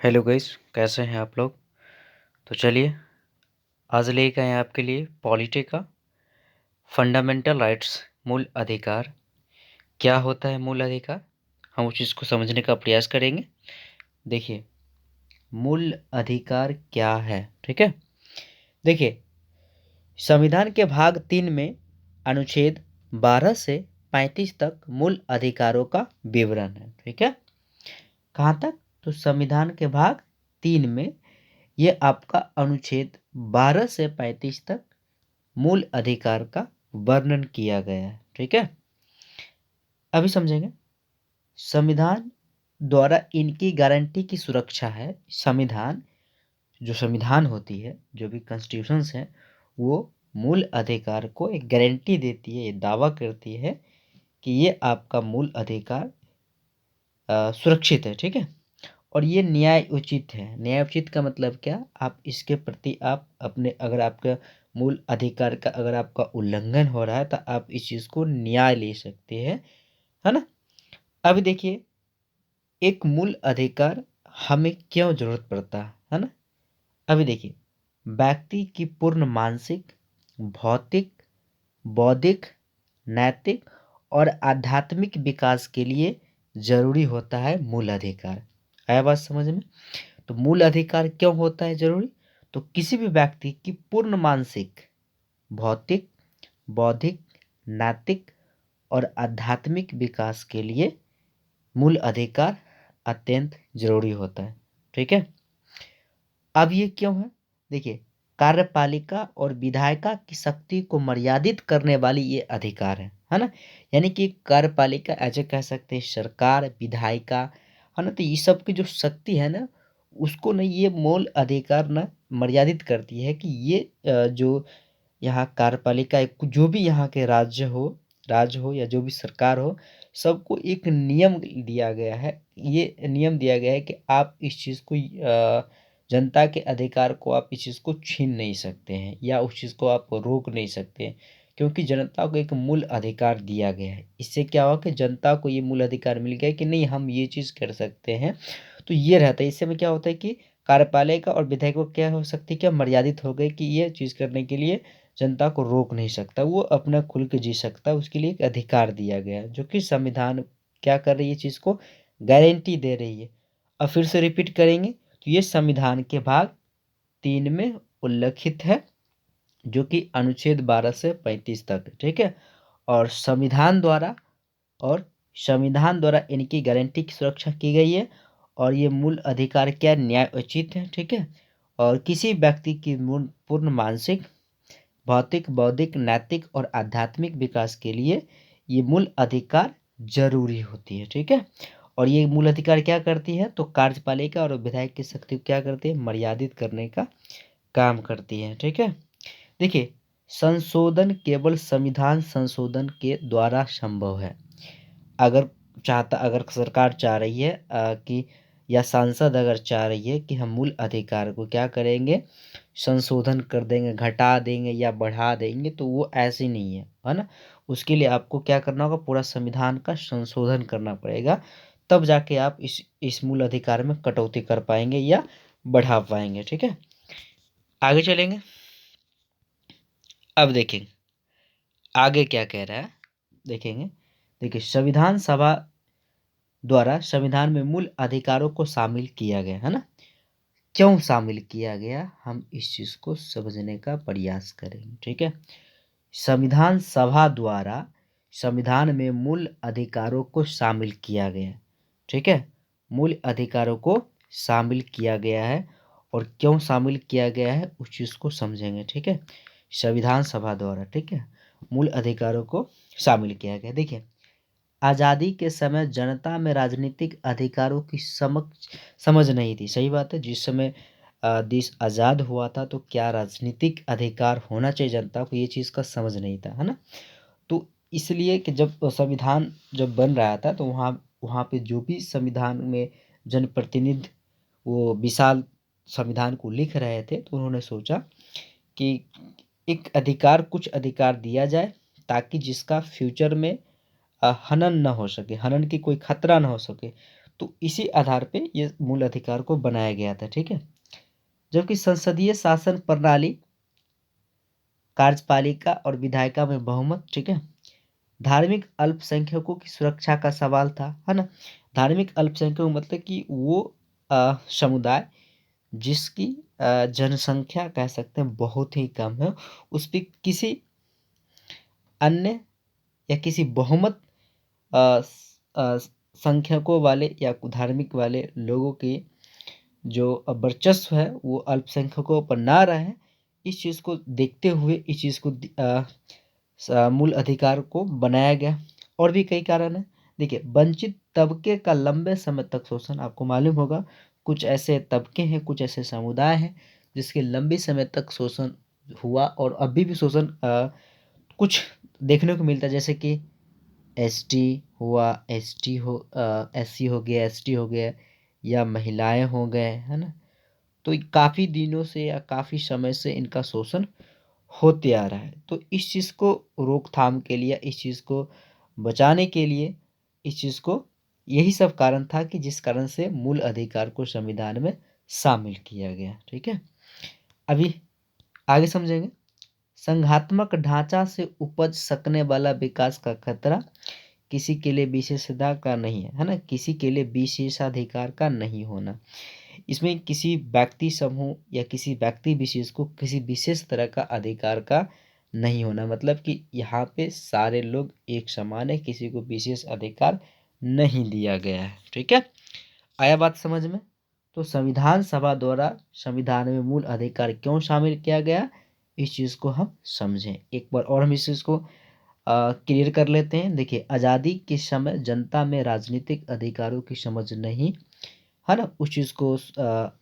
Hello guys, कैसे हैं आप लोग। तो चलिए आज लेकर आए हैं आपके लिए पॉलिटी का फंडामेंटल राइट्स, मूल अधिकार। क्या होता है मूल अधिकार, हम उस चीज़ को समझने का प्रयास करेंगे। देखिए, मूल अधिकार क्या है, ठीक है। देखिए, संविधान के भाग 3 में अनुच्छेद 12 से 35 तक मूल अधिकारों का विवरण है, ठीक है। कहाँ तक? तो संविधान के भाग 3 में ये आपका अनुच्छेद 12 से 35 तक मूल अधिकार का वर्णन किया गया है, ठीक है। अभी समझेंगे। संविधान द्वारा इनकी गारंटी की सुरक्षा है। संविधान होती है, जो भी कॉन्स्टिट्यूशंस है, वो मूल अधिकार को एक गारंटी देती है, ये दावा करती है कि ये आपका मूल अधिकार सुरक्षित है, ठीक है। और ये न्याय उचित है। न्याय उचित का मतलब क्या? आप इसके प्रति आप अपने, अगर आपका मूल अधिकार का अगर आपका उल्लंघन हो रहा है तो आप इस चीज़ को न्याय ले सकते हैं, है ना। अभी देखिए, एक मूल अधिकार हमें क्यों जरूरत पड़ता है ना। अभी देखिए, व्यक्ति की पूर्ण मानसिक, भौतिक, बौद्धिक, नैतिक और आध्यात्मिक विकास के लिए जरूरी होता है मूल अधिकार। आया बात समझ में? तो मूल अधिकार क्यों होता है जरूरी? तो किसी भी व्यक्ति की पूर्ण मानसिक, भौतिक, बौद्धिक, नैतिक और आध्यात्मिक विकास के लिए मूल अधिकार अत्यंत जरूरी होता है, ठीक है। अब ये क्यों है? देखिए, कार्यपालिका और विधायिका की शक्ति को मर्यादित करने वाली ये अधिकार है ना। यानी कि कार्यपालिका ऐसे कह सकते हैं, सरकार, विधायिका, है ना। तो ये सब की जो शक्ति है ना, उसको ना ये मूल अधिकार ना मर्यादित करती है कि ये जो यहाँ कार्यपालिका जो भी यहाँ के राज्य हो या जो भी सरकार हो, सबको एक नियम दिया गया है। ये नियम दिया गया है कि आप इस चीज़ को जनता के अधिकार को आप इस चीज़ को छीन नहीं सकते हैं या उस चीज़ को आप रोक नहीं सकते हैं, क्योंकि जनता को एक मूल अधिकार दिया गया है। इससे क्या हुआ कि जनता को ये मूल अधिकार मिल गया कि नहीं, हम ये चीज़ कर सकते हैं। तो ये रहता है। इससे में क्या होता है कि कार्यपालिका और विधायक को क्या हो सकती है, क्या मर्यादित हो गई कि ये चीज़ करने के लिए जनता को रोक नहीं सकता, वो अपना खुल के जी सकता है। उसके लिए एक अधिकार दिया गया है, जो कि संविधान क्या कर रही है, चीज़ को गारंटी दे रही है। अब फिर से रिपीट करेंगे, तो ये संविधान के भाग 3 में उल्लेखित है, जो कि अनुच्छेद 12 से 35 तक, ठीक है। और और संविधान द्वारा इनकी गारंटी की सुरक्षा की गई है। और ये मूल अधिकार क्या? न्याय उचित है, ठीक है। और किसी व्यक्ति की पूर्ण मानसिक, भौतिक, बौद्धिक, नैतिक और आध्यात्मिक विकास के लिए ये मूल अधिकार जरूरी होती है, ठीक है। और ये मूल अधिकार क्या करती है? तो कार्यपालिका और विधायक की शक्ति को क्या करती है? मर्यादित करने का काम करती है, ठीक है। देखिए, संशोधन केवल संविधान संशोधन के द्वारा संभव है। अगर सरकार चाह रही है कि, या सांसद अगर चाह रही है कि हम मूल अधिकार को क्या करेंगे, संशोधन कर देंगे, घटा देंगे या बढ़ा देंगे, तो वो ऐसे नहीं है ना। उसके लिए आपको क्या करना होगा? पूरा संविधान का संशोधन करना पड़ेगा, तब जाके आप इस मूल अधिकार में कटौती कर पाएंगे या बढ़ा पाएंगे, ठीक है। आगे चलेंगे। अब देखेंगे आगे क्या कह रहा है, देखेंगे। देखिए, संविधान सभा द्वारा संविधान में मूल अधिकारों को शामिल किया गया है ना। क्यों शामिल किया गया, हम इस चीज को समझने का प्रयास करेंगे, ठीक है। संविधान सभा द्वारा संविधान में मूल अधिकारों को शामिल किया गया, ठीक है। मूल अधिकारों को शामिल किया गया है। और क्यों शामिल किया गया है उस चीज को समझेंगे, ठीक है। संविधान सभा द्वारा, ठीक है, मूल अधिकारों को शामिल किया गया। देखिए, आज़ादी के समय जनता में राजनीतिक अधिकारों की समझ नहीं थी। सही बात है। जिस समय देश आज़ाद हुआ था, तो क्या राजनीतिक अधिकार होना चाहिए जनता को, ये चीज़ का समझ नहीं था, है ना। तो इसलिए कि जब संविधान जब बन रहा था, तो वहाँ वहाँ पे जो भी संविधान में जनप्रतिनिधि वो विशाल संविधान को लिख रहे थे, तो उन्होंने सोचा कि कुछ अधिकार दिया जाए, ताकि जिसका फ्यूचर में हनन न हो सके, हनन की कोई खतरा न हो सके। तो तो इसी आधार पे ये मूल अधिकार को बनाया गया था, ठीक है। जबकि संसदीय शासन प्रणाली, कार्यपालिका और विधायिका में बहुमत, ठीक है। धार्मिक अल्पसंख्यकों की सुरक्षा का सवाल था, है ना। धार्मिक अल्पसंख्यक मतलब कि वो समुदाय जिसकी जनसंख्या कह सकते हैं बहुत ही कम है, उस पर किसी अन्य या किसी बहुमत अ, अ, संख्यकों वाले या धार्मिक वाले लोगों की जो वर्चस्व है वो अल्पसंख्यकों पर ना रहे, इस चीज़ को देखते हुए इस चीज़ को मूल अधिकार को बनाया गया। और भी कई कारण हैं। देखिए, वंचित तबके का लंबे समय तक शोषण, आपको मालूम होगा कुछ ऐसे तबके हैं, कुछ ऐसे समुदाय हैं जिसके लंबी समय तक शोषण हुआ और अभी भी शोषण कुछ देखने को मिलता है, जैसे कि एसटी हुआ, एसटी हो, एससी हो गया, एसटी हो गया, या महिलाएं हो गए, है ना। तो काफ़ी दिनों से या काफ़ी समय से इनका शोषण होते आ रहा है। तो इस चीज़ को रोकथाम के लिए, इस चीज़ को बचाने के लिए, इस चीज़ को, यही सब कारण था कि जिस कारण से मूल अधिकार को संविधान में शामिल किया गया, ठीक है। अभी आगे समझेंगे। संघात्मक ढांचा से उपज सकने वाला विकास का खतरा किसी के लिए विशेषाधिकार का नहीं है ना, किसी के लिए विशेषाधिकार का नहीं होना। इसमें किसी व्यक्ति समूह या किसी व्यक्ति विशेष को किसी विशेष तरह का अधिकार का नहीं होना, मतलब कि यहाँ पे सारे लोग एक समान है, किसी को विशेष अधिकार नहीं दिया गया है, ठीक है। आया बात समझ में। तो संविधान सभा द्वारा संविधान में मूल अधिकार क्यों शामिल किया गया, इस चीज़ को हम समझें। एक बार और हम इस चीज़ को क्लियर कर लेते हैं। देखिए, आज़ादी के समय जनता में राजनीतिक अधिकारों की समझ नहीं, है ना, उस चीज़ को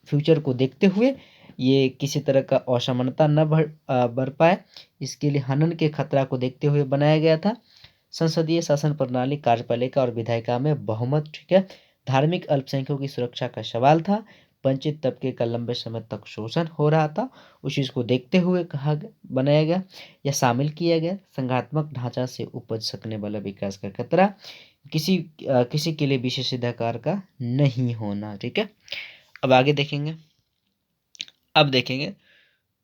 फ्यूचर को देखते हुए ये किसी तरह का असमानता न बढ़ पाए, इसके लिए हनन के खतरा को देखते हुए बनाया गया था। संसदीय शासन प्रणाली, कार्यपालिका और विधायिका में बहुमत, ठीक है। धार्मिक अल्पसंख्यकों की सुरक्षा का सवाल था। वंचित तबके का लंबे समय तक शोषण हो रहा था, उस चीज़ को देखते हुए बनाया गया या शामिल किया गया। संघात्मक ढांचा से उपज सकने वाला विकास का खतरा किसी के लिए विशेषाधिकार का नहीं होना, ठीक है। अब आगे देखेंगे। अब देखेंगे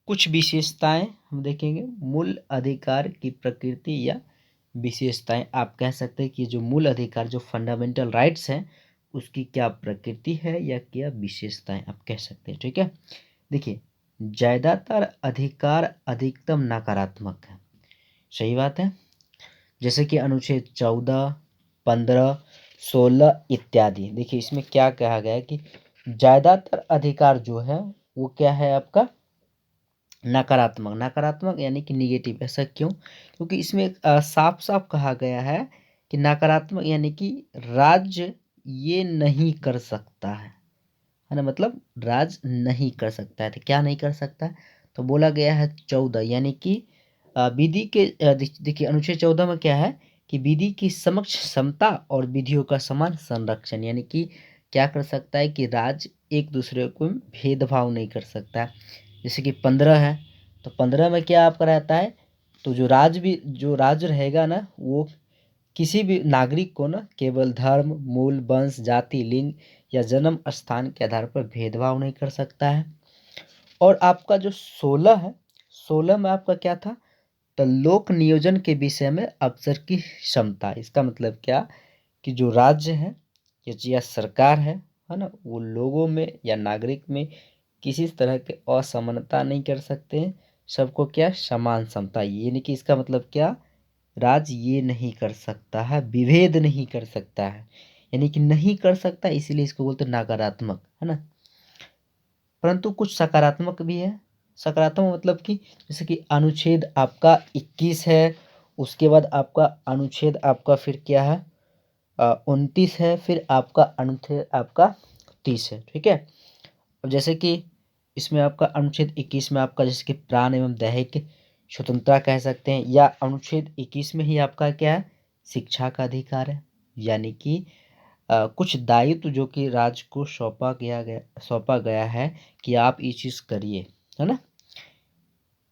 कुछ विशेषताएं, हम देखेंगे मूल अधिकार की प्रकृति या विशेषताएं। आप कह सकते हैं कि जो मूल अधिकार, जो फंडामेंटल राइट्स हैं, उसकी क्या प्रकृति है या क्या विशेषताएं, आप कह सकते हैं, ठीक है। देखिए, ज्यादातर अधिकार अधिकतम नकारात्मक है, सही बात है। जैसे कि अनुच्छेद 14, 15, 16 इत्यादि। देखिए, इसमें क्या कहा गया है कि ज्यादातर अधिकार जो है वो क्या है आपका नकारात्मक। नकारात्मक यानी कि निगेटिव। ऐसा क्यों? क्योंकि इसमें साफ साफ कहा गया है कि नकारात्मक यानी कि राज्य ये नहीं कर सकता है ना, मतलब राज नहीं कर सकता है। तो क्या नहीं कर सकता है? तो बोला गया है 14, यानी कि विधि के देखिए अनुच्छेद 14 में क्या है कि विधि की समक्ष समता और विधियों का समान संरक्षण, यानी कि क्या कर सकता है कि राज्य एक दूसरे को भेदभाव नहीं कर सकता है। जैसे कि 15 है, तो 15 में क्या आपका रहता है, तो जो राज्य रहेगा ना, वो किसी भी नागरिक को ना केवल धर्म, मूल, वंश, जाति, लिंग या जन्म स्थान के आधार पर भेदभाव नहीं कर सकता है। और आपका जो 16 है, 16 में आपका क्या था, तो लोक नियोजन के विषय में अवसर की क्षमता। इसका मतलब क्या कि जो राज्य है या सरकार है ना, वो लोगों में या नागरिक में किसी तरह के असमानता नहीं कर सकते हैं। सबको क्या समान क्षमता, यानी कि इसका मतलब क्या, राज ये नहीं कर सकता है, विभेद नहीं कर सकता है, यानी कि नहीं कर सकता, इसीलिए इसको बोलते हैं नकारात्मक, है ना। परंतु कुछ सकारात्मक भी है। सकारात्मक मतलब कि जैसे कि अनुच्छेद आपका 21 है, उसके बाद आपका अनुच्छेद आपका फिर क्या है 29 है, फिर आपका अनुच्छेद आपका 30 है, ठीक है। अब जैसे कि इसमें आपका अनुच्छेद 21 में आपका जैसे कि प्राण एवं दैहिक स्वतंत्रता कह सकते हैं, या अनुच्छेद 21 में ही आपका क्या है, शिक्षा का अधिकार है। यानी कि कुछ दायित्व जो कि राज्य को सौंपा गया है कि आप ये चीज़ करिए, है ना।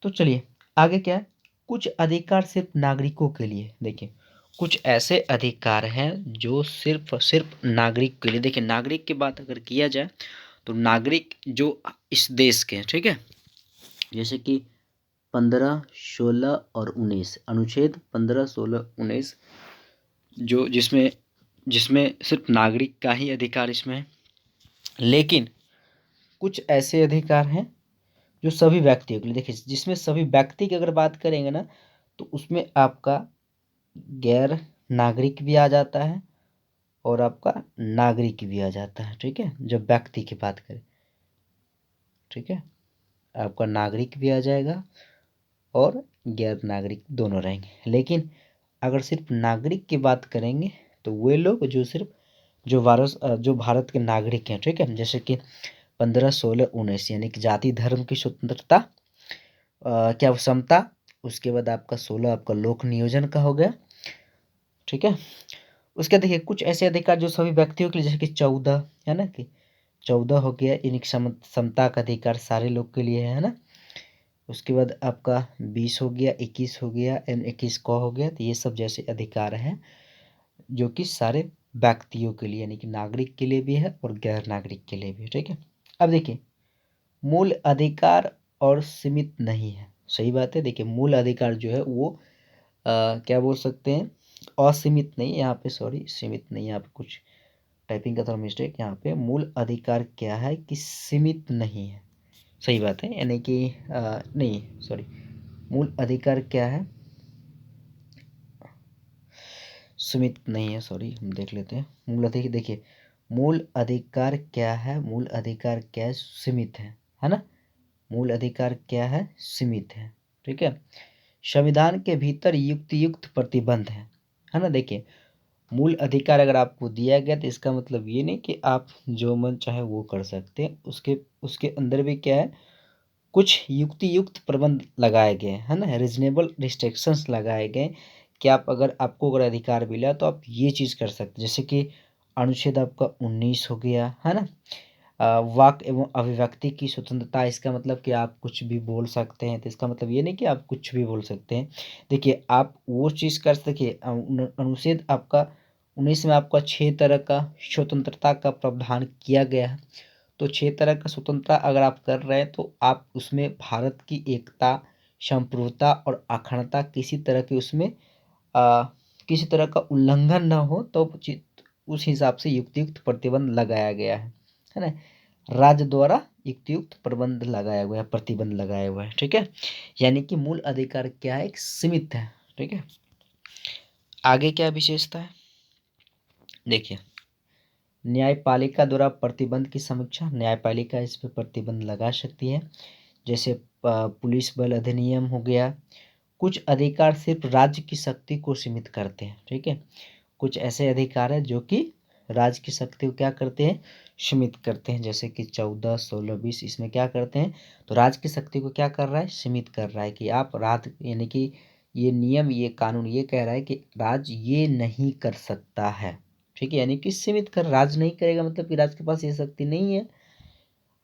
तो चलिए आगे क्या है, कुछ अधिकार सिर्फ नागरिकों के लिए। देखिए, कुछ ऐसे अधिकार हैं जो सिर्फ और सिर्फ नागरिक के लिए, देखिए नागरिक की बात अगर किया जाए तो नागरिक जो इस देश के हैं, ठीक है, जैसे कि 15, 16 और 19, अनुच्छेद 15, 16, 19, जो जिसमें जिसमें सिर्फ नागरिक का ही अधिकार इसमें है। लेकिन कुछ ऐसे अधिकार हैं जो सभी व्यक्तियों के लिए, देखिए जिसमें सभी व्यक्ति की अगर बात करेंगे ना तो उसमें आपका गैर नागरिक भी आ जाता है और आपका नागरिक भी आ जाता है, ठीक है, जब व्यक्ति की बात करें, ठीक है, आपका नागरिक भी आ जाएगा और गैर नागरिक दोनों रहेंगे। लेकिन अगर सिर्फ नागरिक की बात करेंगे तो वे लोग जो सिर्फ जो भारत के नागरिक हैं, ठीक है, जैसे कि 15, 16, 19 यानी कि जाति धर्म की स्वतंत्रता, क्या समता, उसके बाद आपका 16 आपका लोक नियोजन का हो गया, ठीक है। उसके देखिए कुछ ऐसे अधिकार जो सभी व्यक्तियों के लिए, जैसे कि 14 है ना, कि 14 हो गया, यानी कि समता का अधिकार सारे लोग के लिए है ना। उसके बाद आपका 20 हो गया, 21 हो गया, 21 को हो गया, तो ये सब जैसे अधिकार हैं जो कि सारे व्यक्तियों के लिए यानी कि नागरिक के लिए भी है और गैर नागरिक के लिए भी है, ठीक है। अब देखिए मूल अधिकार और सीमित नहीं है, सही बात है। देखिए मूल अधिकार जो है वो क्या बोल सकते हैं, असीमित नहीं, यहाँ पे सॉरी सीमित नहीं, यहाँ पे कुछ टाइपिंग का थोड़ा मिस्टेक, यहाँ पे मूल अधिकार क्या है कि सीमित नहीं है, सही बात है, यानी कि नहीं सॉरी, मूल अधिकार क्या है, सीमित नहीं है, सॉरी हम देख लेते हैं। मूल अधिकार देखिए, मूल अधिकार क्या है, मूल अधिकार क्या है, सीमित है ना, मूल अधिकार क्या है, सीमित है, ठीक है। संविधान के भीतर युक्त युक्त प्रतिबंध है ना। देखिए मूल अधिकार अगर आपको दिया गया तो इसका मतलब ये नहीं कि आप जो मन चाहे वो कर सकते हैं, उसके उसके अंदर भी क्या है, कुछ युक्ति युक्त प्रबंध लगाए गए है ना, रीजनेबल रिस्ट्रिक्शंस लगाए गए कि आप आपको अगर अधिकार मिला तो आप ये चीज़ कर सकते, जैसे कि अनुच्छेद आपका 19 हो गया है ना, वाक एवं अभिव्यक्ति की स्वतंत्रता, इसका मतलब कि आप कुछ भी बोल सकते हैं, तो इसका मतलब ये नहीं कि आप कुछ भी बोल सकते हैं। देखिए आप वो चीज़ कर सके, अनुच्छेद आपका 19 में आपका 6 तरह का स्वतंत्रता का प्रावधान किया गया है। तो 6 तरह का स्वतंत्रता अगर आप कर रहे हैं तो आप उसमें भारत की एकता, संप्रभुता और अखंडता किसी तरह की उसमें आ, किसी तरह का उल्लंघन ना हो तो उस हिसाब से युक्त युक्त प्रतिबंध लगाया गया है ना, राज्य द्वारा युक्त युक्त प्रबंध लगाया हुआ है, प्रतिबंध लगाया हुआ है, ठीक है। यानी कि मूल अधिकार क्या है, एक सीमित है, ठीक है। आगे क्या विशेषता है, देखिए न्यायपालिका द्वारा प्रतिबंध की समीक्षा, न्यायपालिका इस पर प्रतिबंध लगा सकती है, जैसे पुलिस बल अधिनियम हो गया। कुछ अधिकार सिर्फ राज्य की शक्ति को सीमित करते हैं, ठीक है, कुछ ऐसे अधिकार है जो कि राज्य की शक्ति को क्या करते हैं, सीमित करते हैं, जैसे कि 14, 16, 20 इसमें क्या करते हैं, तो राज्य की शक्ति को क्या कर रहा है, सीमित कर रहा है कि आप राज्य यानी कि ये नियम ये कानून ये कह रहा है कि राज्य ये नहीं कर सकता है, ठीक है, यानी कि सीमित कर, राज्य नहीं करेगा मतलब कि राज्य के पास ये शक्ति नहीं है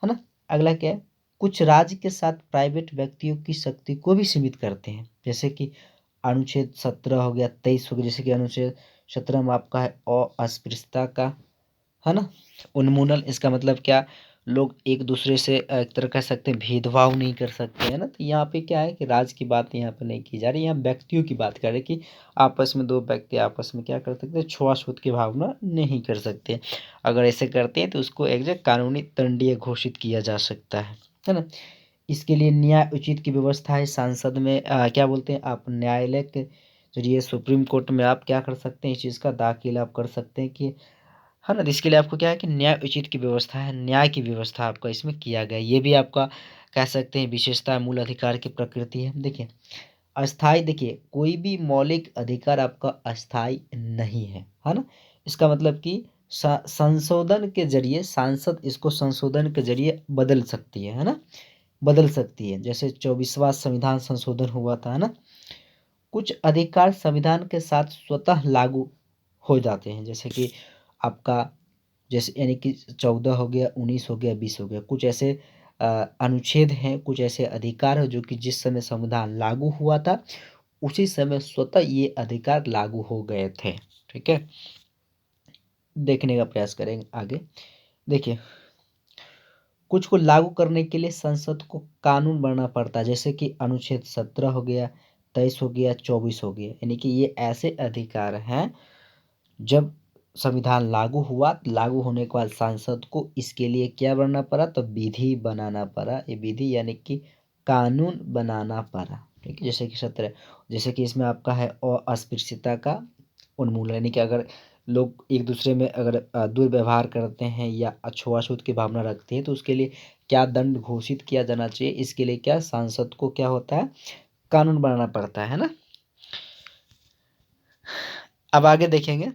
ना। अगला क्या है, कुछ राज्य के साथ प्राइवेट व्यक्तियों की शक्ति को भी सीमित करते हैं, जैसे कि अनुच्छेद 17 हो गया, 23 हो गया, जैसे कि अनुच्छेद 17 में आपका है अस्पृश्यता का है ना उन्मूलन, इसका मतलब क्या, लोग एक दूसरे से एक तरह कह सकते हैं भेदभाव नहीं कर सकते हैं ना। तो यहाँ पे क्या है कि राज्य की बात यहाँ पे नहीं की जा रही, यहाँ व्यक्तियों की बात कर रहे हैं कि आपस में दो व्यक्ति आपस में क्या कर सकते हैं, छुआछूत की भावना नहीं कर सकते। अगर ऐसे करते हैं तो उसको एक जगह कानूनी दंडनीय घोषित किया जा सकता है ना। इसके लिए न्याय उचित की व्यवस्था है, सांसद में क्या बोलते हैं आप, न्यायालय के जरिए सुप्रीम कोर्ट में आप क्या कर सकते हैं, इस चीज़ का दाखिल आप कर सकते हैं कि है ना। इसके लिए आपको क्या है कि न्याय उचित की व्यवस्था है, न्याय की व्यवस्था आपका इसमें किया गया है, ये भी आपका कह सकते हैं विशेषता मूल अधिकार की प्रकृति है। देखिए अस्थाई, देखिए कोई भी मौलिक अधिकार आपका अस्थाई नहीं है ना। इसका मतलब कि संशोधन के जरिए सांसद इसको संशोधन के जरिए बदल सकती है ना, बदल सकती है, जैसे 24वां संविधान संशोधन हुआ था है ना। कुछ अधिकार संविधान के साथ स्वतः लागू हो जाते हैं, जैसे कि आपका जैसे यानी कि 14 हो गया, 19 हो गया, 20 हो गया, कुछ ऐसे अनुच्छेद हैं, कुछ ऐसे अधिकार हैं जो कि जिस समय संविधान लागू हुआ था उसी समय स्वतः ये अधिकार लागू हो गए थे। ठीक है, देखने का प्रयास करेंगे आगे। देखिए, कुछ को लागू करने के लिए संसद को कानून बनाना पड़ता है, जैसे कि अनुच्छेद 17 हो गया, 23 हो गया, 24 हो गया। यानी कि ये ऐसे अधिकार हैं, जब संविधान लागू हुआ, लागू होने के बाद सांसद को इसके लिए क्या बनाना पड़ा, तो विधि बनाना पड़ा। ये विधि यानी कि कानून बनाना पड़ा। ठीक है, जैसे कि 17, जैसे कि इसमें आपका है अस्पृश्यता का उन्मूलन, यानी कि अगर लोग एक दूसरे में अगर दुर्व्यवहार करते हैं या अछूआछूत की भावना रखते हैं, तो उसके लिए क्या दंड घोषित किया जाना चाहिए, इसके लिए क्या सांसद को क्या होता है, कानून बनाना पड़ता है ना। अब आगे देखेंगे।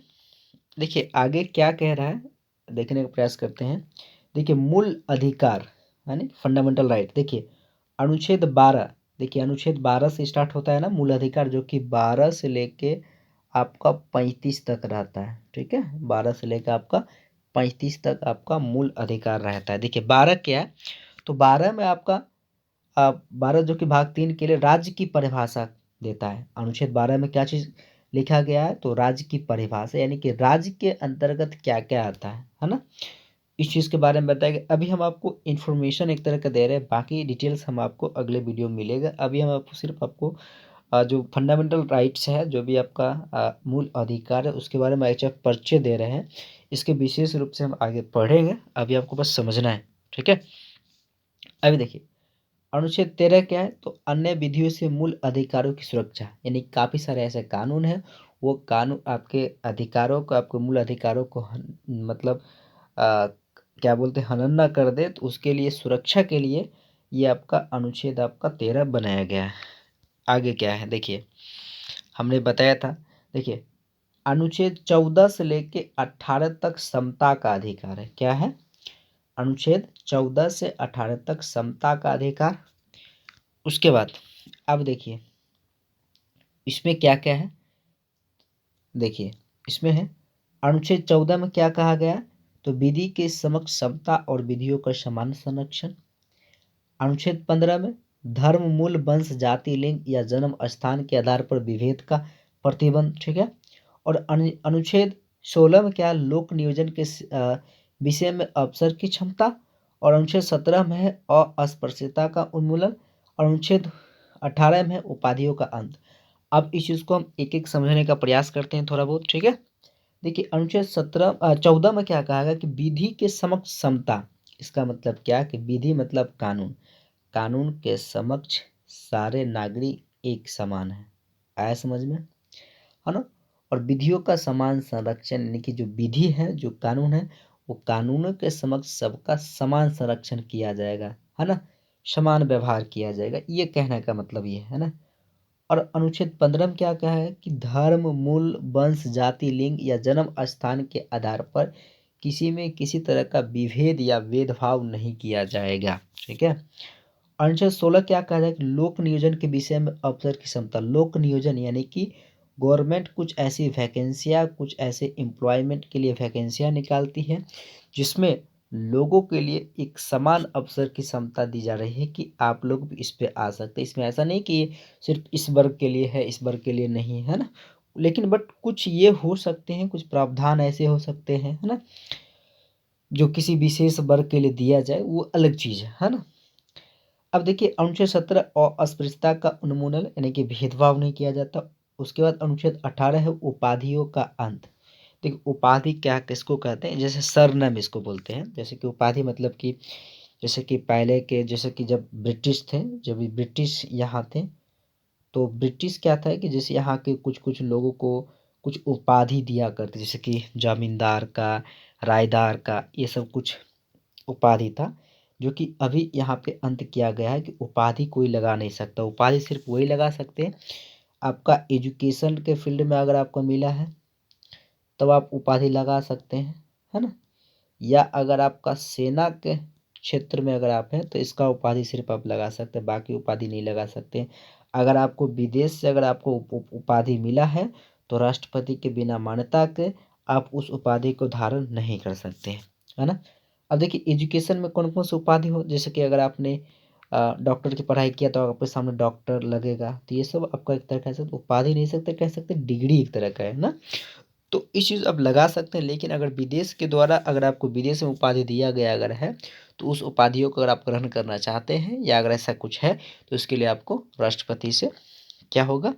देखिए आगे क्या कह रहा है, देखने का प्रयास करते हैं। देखिए, मूल अधिकार यानी फंडामेंटल राइट। देखिए अनुच्छेद 12, देखिए अनुच्छेद 12 से स्टार्ट होता है ना मूल अधिकार, जो कि 12 से लेके आपका 35 तक रहता है। ठीक है, 12 से लेकर आपका 35 तक आपका मूल अधिकार रहता है। देखिए 12 क्या है, तो 12 में आपका 12 जो कि भाग 3 के लिए राज्य की परिभाषा देता है। अनुच्छेद 12 में क्या चीज लिखा गया है, तो राज्य की परिभाषा, यानी कि राज्य के अंतर्गत क्या क्या आता है ना, इस चीज़ के बारे में बताएंगे। अभी हम आपको इन्फॉर्मेशन एक तरह का दे रहे हैं, बाकी डिटेल्स हम आपको अगले वीडियो में मिलेगा। अभी हम आपको सिर्फ आपको जो फंडामेंटल राइट्स है, जो भी आपका मूल अधिकार है, उसके बारे में एक परिचय दे रहे हैं। इसके विशेष रूप से हम आगे पढ़ेंगे, अभी आपको बस समझना है। ठीक है, अभी देखिए अनुच्छेद 13 क्या है, तो अन्य विधियों से मूल अधिकारों की सुरक्षा, यानी काफ़ी सारे ऐसे कानून हैं, वो कानून आपके अधिकारों को, आपके मूल अधिकारों को मतलब आ, क्या बोलते हैं, हनन ना कर दे, तो उसके लिए सुरक्षा के लिए ये आपका अनुच्छेद आपका 13 बनाया गया है। आगे क्या है देखिए, हमने बताया था। देखिए अनुच्छेद 14 से लेके 18 तक समता का अधिकार है। क्या है, अनुच्छेद 14 से 18 तक समता का अधिकार। उसके बाद अब देखिए इसमें क्या क्या है। देखिए इसमें है अनुच्छेद 14 में क्या कहा गया, तो विधि के समक्ष समता और विधियों का समान संरक्षण। अनुच्छेद 15 में धर्म, मूल, वंश, जाति, लिंग या जन्म स्थान के आधार पर विभेद का प्रतिबंध। ठीक है, और अनुच्छेद 16 में क्या, लोक नियोजन के विषय में अवसर की क्षमता। और अनुच्छेद 17 में है अस्पृश्यता का उन्मूलन। और अनुच्छेद 18 में है उपाधियों का अंत। अब इस चीज़ को हम एक एक समझने का प्रयास करते हैं थोड़ा बहुत। ठीक है, देखिए अनुच्छेद 14 में क्या कहा गया कि विधि के समक्ष समता। इसका मतलब क्या, कि विधि मतलब कानून, कानून के समक्ष सारे नागरिक एक समान है। आया समझ में, है ना। और विधियों का समान संरक्षण, यानी कि जो विधि है, जो कानून है, वो कानूनों के समक्ष सबका समान संरक्षण किया जाएगा, है ना, समान व्यवहार किया जाएगा। ये कहने का मतलब ये है ना। और अनुच्छेद 15 में क्या कहा है कि धर्म, मूल, वंश, जाति, लिंग या जन्म स्थान के आधार पर किसी में किसी तरह का विभेद या भेदभाव नहीं किया जाएगा। ठीक है, अनुच्छेद 16 क्या कहा जाए कि लोक नियोजन के विषय में अवसर की समता। लोक नियोजन यानी कि गवर्नमेंट कुछ ऐसी वैकेंसियाँ, कुछ ऐसे एम्प्लॉयमेंट के लिए वैकेंसियाँ निकालती है, जिसमें लोगों के लिए एक समान अवसर की क्षमता दी जा रही है कि आप लोग भी इस पे आ सकते हैं। इसमें ऐसा नहीं कि ये सिर्फ इस वर्ग के लिए है, इस वर्ग के लिए नहीं है ना। लेकिन बट कुछ ये हो सकते हैं, कुछ प्रावधान ऐसे हो सकते हैं, है ना, जो किसी विशेष वर्ग के लिए दिया जाए, वो अलग चीज़ है ना। अब देखिए अनुच्छेद 17 अस्पृश्यता का उन्मूलन, यानी कि भेदभाव नहीं किया जाता। उसके बाद अनुच्छेद 18 है उपाधियों का अंत। देखिए उपाधि क्या किसको कहते हैं, जैसे सरनेम इसको बोलते हैं। जैसे कि उपाधि मतलब कि जैसे कि पहले के, जैसे कि जब ब्रिटिश थे, जब भी ब्रिटिश यहाँ थे, तो ब्रिटिश क्या था कि जैसे यहाँ के कुछ कुछ लोगों को कुछ उपाधि दिया करते, जैसे कि जमींदार का, रायदार का, ये सब कुछ उपाधि था। जो कि अभी यहाँ पे अंत किया गया है कि उपाधि कोई लगा नहीं सकता। उपाधि सिर्फ वही लगा सकते हैं, आपका एजुकेशन के फील्ड में अगर आपको मिला है तब आप उपाधि लगा सकते हैं, है ना। या अगर आपका सेना के क्षेत्र में अगर आप हैं, तो इसका उपाधि सिर्फ आप लगा सकते हैं, बाकी उपाधि नहीं लगा सकते। अगर आपको विदेश से अगर आपको उपाधि मिला है, तो राष्ट्रपति के बिना मान्यता के आप उस उपाधि को धारण नहीं कर सकते हैं, है ना। अब देखिए एजुकेशन में कौन कौन सी उपाधि हो, जैसे कि अगर आपने डॉक्टर की पढ़ाई किया तो आपके सामने डॉक्टर लगेगा, तो ये सब आपका एक तरह कह सकते उपाधि नहीं सकते, कह सकते डिग्री एक तरह का है ना। तो इस चीज़ आप लगा सकते हैं, लेकिन अगर विदेश के द्वारा अगर आपको विदेश में उपाधि दिया गया अगर है, तो उस उपाधियों को अगर आप ग्रहण करना चाहते हैं या अगर ऐसा कुछ है, तो इसके लिए आपको राष्ट्रपति से क्या होगा,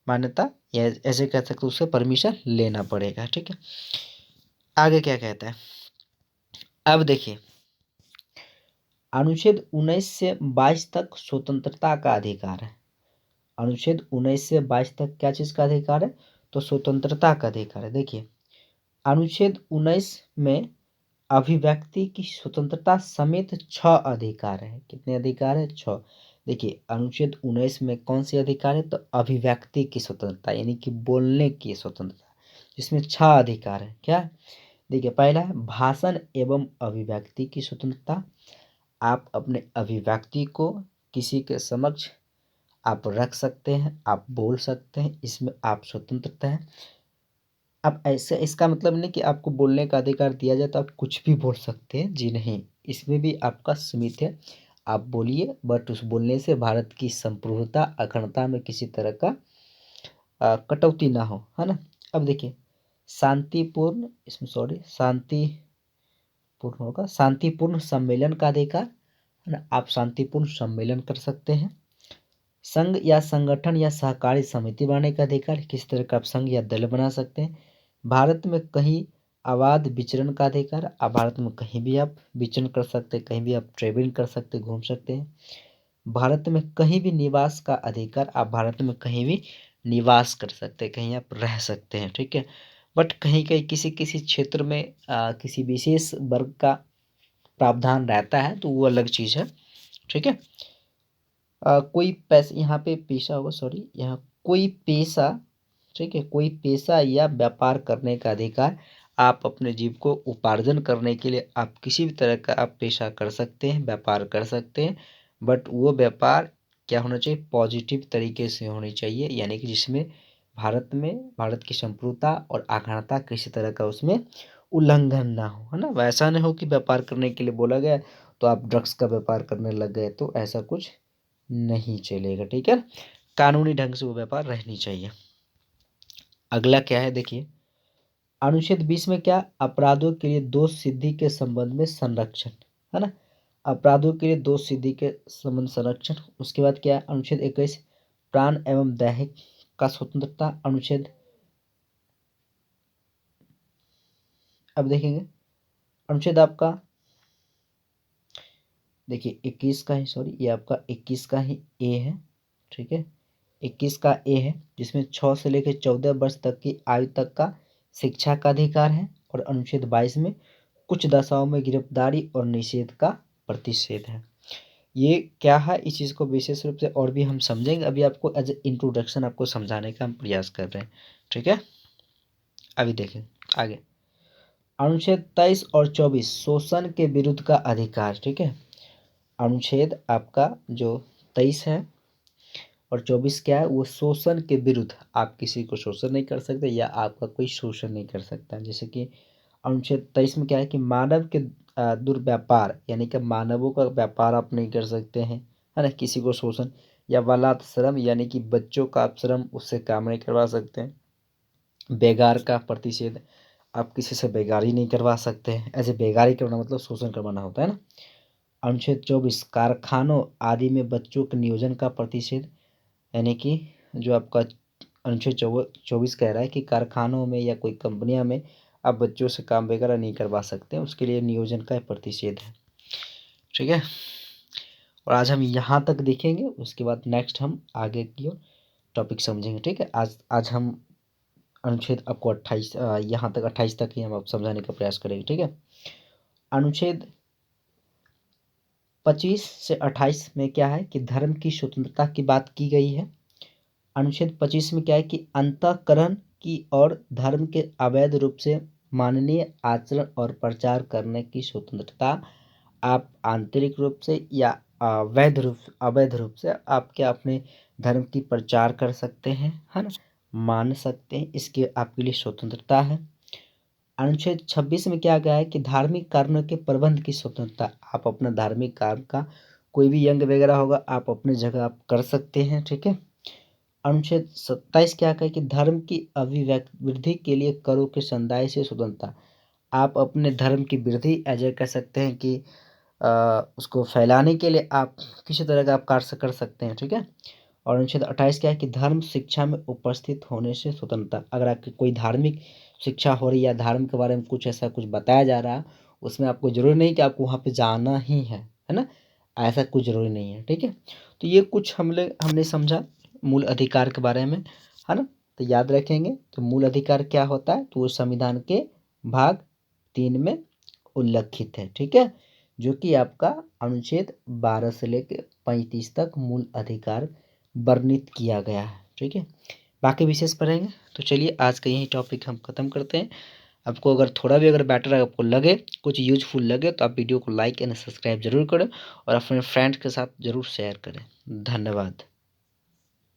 मान्यता या ऐसे कह सकते उससे परमिशन लेना पड़ेगा। ठीक है, आगे क्या कहता है, अब देखिए अनुच्छेद 19 से 22 तक स्वतंत्रता का अधिकार है। अनुच्छेद 19 से 22 तक क्या चीज़ का अधिकार है, तो स्वतंत्रता का अधिकार है। देखिए अनुच्छेद 19 में अभिव्यक्ति की स्वतंत्रता समेत 6 अधिकार है। कितने अधिकार है, 6। देखिए अनुच्छेद 19 में कौन से अधिकार है, तो अभिव्यक्ति की स्वतंत्रता यानी कि बोलने की स्वतंत्रता, जिसमें 6 अधिकार है। क्या, देखिए पहला है भाषण एवं अभिव्यक्ति की स्वतंत्रता। आप अपने अभिव्यक्ति को किसी के समक्ष आप रख सकते हैं, आप बोल सकते हैं, इसमें आप स्वतंत्रता है। अब ऐसे इसका मतलब नहीं कि आपको बोलने का अधिकार दिया जाए तो आप कुछ भी बोल सकते हैं, जी नहीं, इसमें भी आपका सीमित है। आप बोलिए, बट उस बोलने से भारत की संप्रभुता अखंडता में किसी तरह का कटौती ना हो, है ना। अब देखिए शांतिपूर्ण, इसमें सॉरी शांतिपूर्ण होगा, शांतिपूर्ण सम्मेलन का अधिकार है ना, आप शांतिपूर्ण सम्मेलन कर सकते हैं। संघ या संगठन या सहकारी समिति बनाने का अधिकार, किस तरह का आप संघ या दल बना सकते हैं। भारत में कहीं अबाध विचरण का अधिकार, आप भारत में कहीं भी आप विचरण कर सकते हैं, कहीं भी आप ट्रेवलिंग कर सकते हैं, घूम सकते हैं। भारत में कहीं भी निवास का अधिकार, आप भारत में कहीं भी निवास कर सकते हैं, कहीं आप रह सकते हैं। ठीक है, बट कहीं कहीं किसी किसी क्षेत्र में किसी विशेष वर्ग का प्रावधान रहता है, तो वो अलग चीज़ है। ठीक है, कोई पैसा यहाँ पे पेशा होगा, सॉरी यहाँ कोई पेशा, ठीक है, कोई पेशा या व्यापार करने का अधिकार, आप अपने जीव को उपार्जन करने के लिए आप किसी भी तरह का आप पेशा कर सकते हैं, व्यापार कर सकते हैं, बट वो व्यापार क्या होना चाहिए, पॉजिटिव तरीके से होनी चाहिए, यानी कि जिसमें भारत की संप्रभुता और अखंडता किसी तरह का उसमें उल्लंघन ना हो, है ना। वैसा नहीं हो कि व्यापार करने के लिए बोला गया तो आप ड्रग्स का व्यापार करने लग गए, तो ऐसा कुछ नहीं चलेगा। ठीक है, कानूनी ढंग से वो व्यापार रहनी चाहिए। अगला क्या है, देखिए अनुच्छेद 20 में क्या, अपराधों के लिए दोष सिद्धि के संबंध में संरक्षण, है ना, अपराधों के लिए दोष सिद्धि के संबंध संरक्षण। उसके बाद क्या है, अनुच्छेद 21 प्राण एवं दैहिक का स्वतंत्रता। अनुच्छेद, अब देखेंगे अनुच्छेद आपका, देखिए 21 का ही, सॉरी ये आपका 21 का ही ए है। ठीक है, 21 का ए है, जिसमें 6 से लेकर 14 वर्ष तक की आयु तक का शिक्षा का अधिकार है। और अनुच्छेद 22 में कुछ दशाओं में गिरफ्तारी और निषेध का प्रतिषेध है। ये क्या है, इस चीज़ को विशेष रूप से और भी हम समझेंगे, अभी आपको एज ए इंट्रोडक्शन आपको समझाने का हम प्रयास कर रहे हैं। ठीक है, अभी देखें आगे अनुच्छेद 23 और 24 शोषण के विरुद्ध का अधिकार। ठीक है, अनुच्छेद आपका जो 23 है और 24 क्या है, वो शोषण के विरुद्ध, आप किसी को शोषण नहीं कर सकते या आपका कोई शोषण नहीं कर सकता। जैसे कि अनुच्छेद 23 में क्या है कि मानव के दुर्व्यापार, यानी कि मानवों का व्यापार आप नहीं कर सकते हैं, है ना, किसी को शोषण या बलात् श्रम, यानी कि बच्चों का आप श्रम उससे काम नहीं करवा सकते हैं। बेगार का प्रतिषेध, आप किसी से बेगारी नहीं करवा सकते हैं, ऐसे बेगारी करना मतलब शोषण करवाना होता है ना। अनुच्छेद 24 कारखानों आदि में बच्चों के नियोजन का प्रतिषेध, यानी कि जो आपका अनुच्छेद 24 कह रहा है कि कारखानों में या कोई कंपनियां में आप बच्चों से काम वगैरह नहीं करवा सकते, उसके लिए नियोजन का प्रतिषेध है। ठीक है, और आज हम यहाँ तक देखेंगे, उसके बाद नेक्स्ट हम आगे की ओर टॉपिक समझेंगे। ठीक है, आज हम अनुच्छेद आपको 28 यहाँ तक 28 तक ही हम आप समझाने का प्रयास करेंगे। ठीक है, अनुच्छेद 25 से 28 में क्या है कि धर्म की स्वतंत्रता की बात की गई है। अनुच्छेद 25 में क्या है कि अंतःकरण की और धर्म के अवैध रूप से माननीय आचरण और प्रचार करने की स्वतंत्रता, आप आंतरिक रूप से या अवैध रूप से आप क्या अपने धर्म की प्रचार कर सकते हैं, है ना, मान सकते हैं, इसकी आपके लिए स्वतंत्रता है। अनुच्छेद 26 में क्या गया है कि धार्मिक कार्यों के प्रबंध की स्वतंत्रता, आप अपना धार्मिक कार्य का कोई भी यंग वगैरह होगा आप अपनी जगह आप कर सकते हैं, ठीक है। अनुच्छेद 27 क्या कहे कि धर्म की अभिवृद्धि के लिए करों के समुदाय से स्वतंत्रता। आप अपने धर्म की वृद्धि एज कह सकते हैं कि उसको फैलाने के लिए आप किसी तरह का आप कार्य कर सकते हैं, ठीक है। और अनुच्छेद 28 क्या है कि धर्म शिक्षा में उपस्थित होने से स्वतंत्रता। अगर आपकी कोई धार्मिक शिक्षा हो रही है या धर्म के बारे में कुछ ऐसा कुछ बताया जा रहा है, उसमें आपको जरूरी नहीं कि आपको वहाँ पे जाना ही है ना, ऐसा कुछ जरूरी नहीं है, ठीक है। तो ये कुछ हमने समझा मूल अधिकार के बारे में, है ना। तो याद रखेंगे, तो मूल अधिकार क्या होता है, तो वो संविधान के भाग 3 में उल्लेखित है, ठीक है, जो कि आपका अनुच्छेद 12 से लेकर 35 तक मूल अधिकार वर्णित किया गया है, ठीक है। बाकी विशेष पढ़ेंगे। तो चलिए आज का यही टॉपिक हम खत्म करते हैं। आपको अगर थोड़ा भी अगर बेटर आपको लगे, कुछ यूजफुल लगे, तो आप वीडियो को लाइक एंड सब्सक्राइब जरूर करें और अपने फ्रेंड्स के साथ जरूर शेयर करें। धन्यवाद।